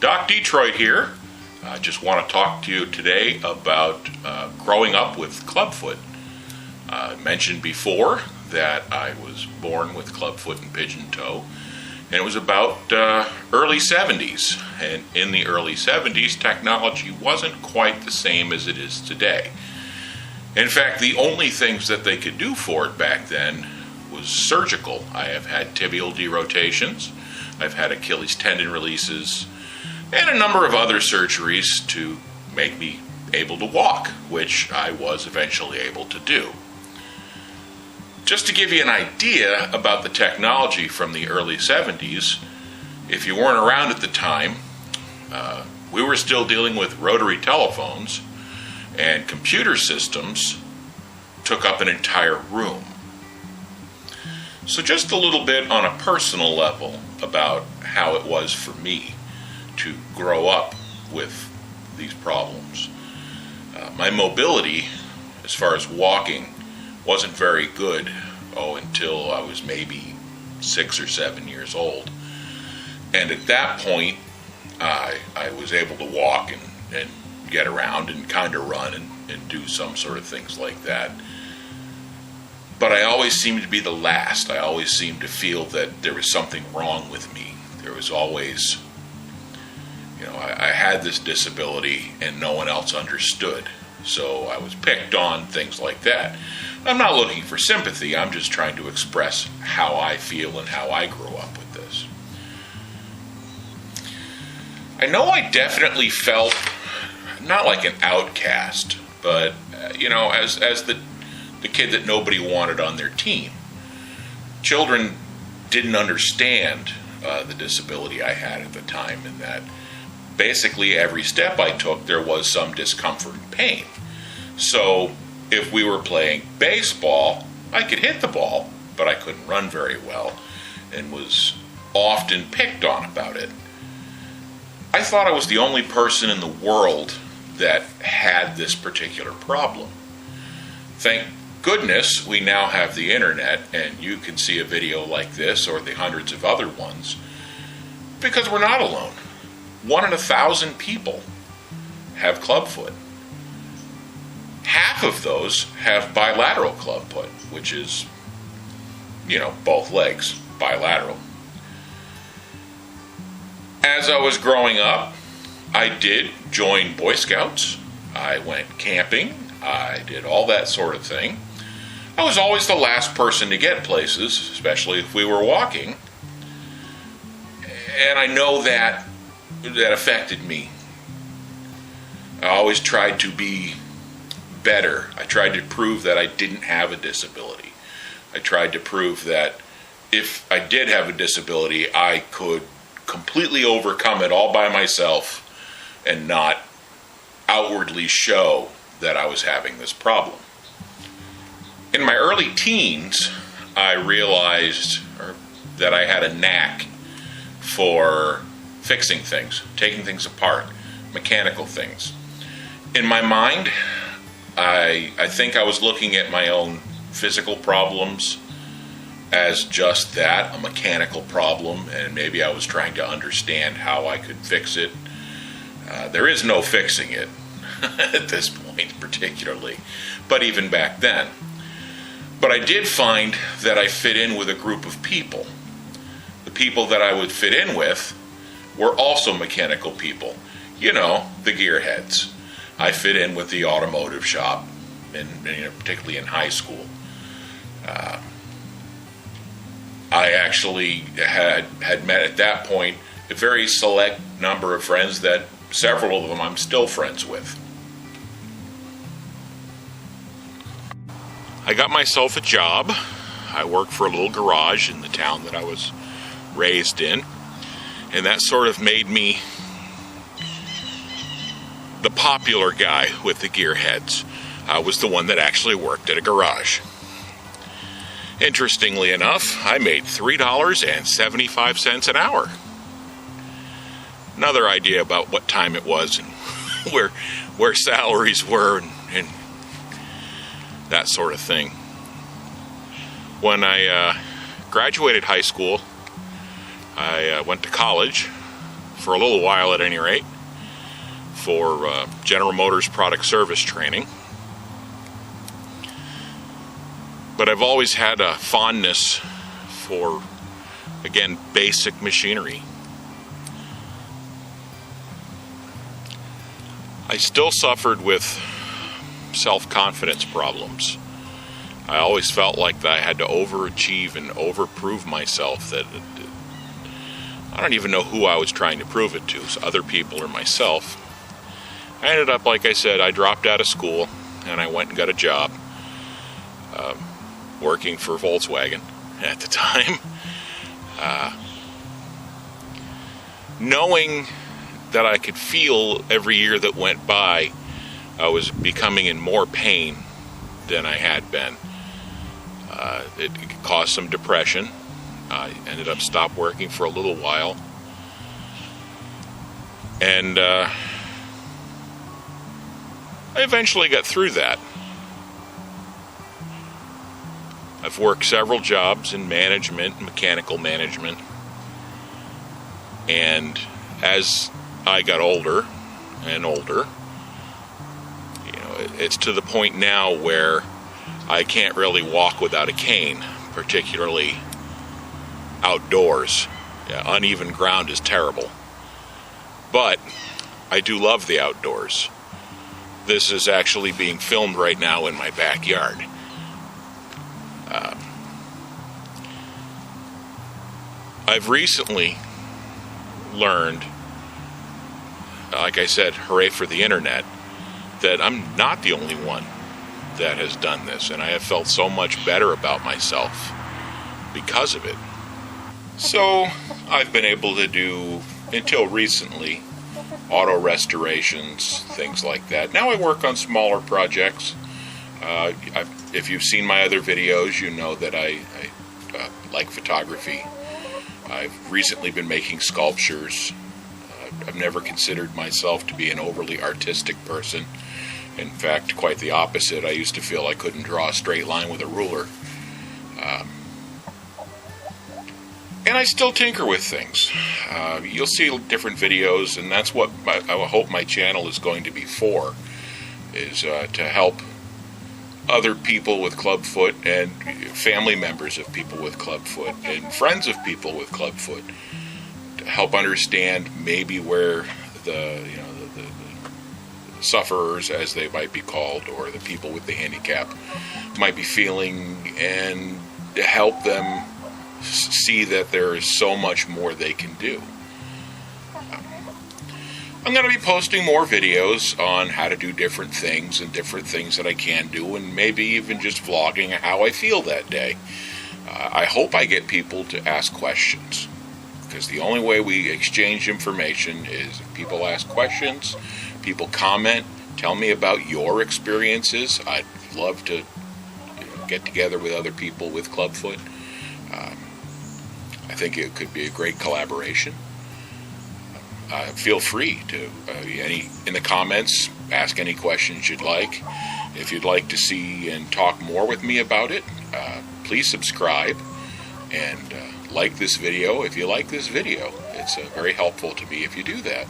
Doc Detroit here. I just want to talk to you today about growing up with clubfoot. I mentioned before that I was born with clubfoot and pigeon toe, and it was about early 70s. And in the early 70s, technology wasn't quite the same as it is today. In fact, the only things that they could do for it back then was surgical. I have had tibial derotations, I've had Achilles tendon releases, and a number of other surgeries to make me able to walk, which I was eventually able to do. Just to give you an idea about the technology from the early 70s, if you weren't around at the time, we were still dealing with rotary telephones, and computer systems took up an entire room. So just a little bit on a personal level about how it was for me to grow up with these problems. My mobility, as far as walking, wasn't very good until I was maybe 6 or 7 years old. And at that point, I was able to walk and get around and kind of run and do some sort of things like that. But I always seemed to be the last. I always seemed to feel that there was something wrong with me. There was always, I had this disability and no one else understood. So I was picked on, things like that. I'm not looking for sympathy. I'm just trying to express how I feel and how I grew up with this. I know I definitely felt not like an outcast, but as the kid that nobody wanted on their team. Children didn't understand the disability I had at the time, and that basically every step I took there was some discomfort and pain. So if we were playing baseball, I could hit the ball, but I couldn't run very well and was often picked on about it. I thought I was the only person in the world that had this particular problem. Thank goodness we now have the internet, and you can see a video like this or the hundreds of other ones, because we're not alone. 1 in 1,000 people have clubfoot. Half of those have bilateral clubfoot, which is, both legs, bilateral. As I was growing up, I did join Boy Scouts. I went camping. I did all that sort of thing. I was always the last person to get places, especially if we were walking. And I know that affected me. I always tried to be better. I tried to prove that I didn't have a disability. I tried to prove that if I did have a disability, I could completely overcome it all by myself and not outwardly show that I was having this problem. In my early teens, I realized that I had a knack for fixing things, taking things apart, mechanical things. In my mind, I think I was looking at my own physical problems as just that, a mechanical problem, and maybe I was trying to understand how I could fix it. There is no fixing it at this point particularly, but even back then. But I did find that I fit in with a group of people. The people that I would fit in with were also mechanical people. The gearheads. I fit in with the automotive shop, and particularly in high school. I actually had met at that point a very select number of friends that several of them I'm still friends with. I got myself a job. I worked for a little garage in the town that I was raised in, and that sort of made me the popular guy with the gearheads. I was the one that actually worked at a garage. Interestingly enough, I made $3.75 an hour. Another idea about what time it was and where salaries were and that sort of thing. When I graduated high school, I went to college for a little while at any rate, for General Motors product service training. But I've always had a fondness for, again, basic machinery. I still suffered with self-confidence problems. I always felt like that I had to overachieve and overprove myself. That I don't even know who I was trying to prove it to, so other people or myself. I ended up, like I said, I dropped out of school and I went and got a job working for Volkswagen at the time. Knowing that I could feel every year that went by, I was becoming in more pain than I had been. It caused some depression. I ended up stopped working for a little while. And I eventually got through that. I've worked several jobs in management, mechanical management. And as I got older and older, it's to the point now where I can't really walk without a cane, particularly outdoors. Uneven ground is terrible. But I do love the outdoors. This is actually being filmed right now in my backyard. I've recently learned, like I said, hooray for the internet, that I'm not the only one that has done this, and I have felt so much better about myself because of it. So I've been able to do, until recently, auto restorations, things like that. Now I work on smaller projects. If you've seen my other videos, you know that I like photography. I've recently been making sculptures. I've never considered myself to be an overly artistic person. In fact, quite the opposite. I used to feel I couldn't draw a straight line with a ruler. And I still tinker with things. You'll see different videos, and that's what I hope my channel is going to be for, is to help other people with clubfoot and family members of people with clubfoot and friends of people with clubfoot, to help understand maybe where the sufferers, as they might be called, or the people with the handicap might be feeling, and to help them see that there is so much more they can do. I'm going to be posting more videos on how to do different things and different things that I can do, and maybe even just vlogging how I feel that day. I hope I get people to ask questions, because the only way we exchange information is if people ask questions, people comment, tell me about your experiences. I'd love to get together with other people with clubfoot. I think it could be a great collaboration. Feel free to, in the comments, ask any questions you'd like. If you'd like to see and talk more with me about it, please subscribe and like this video if you like this video. It's very helpful to me if you do that.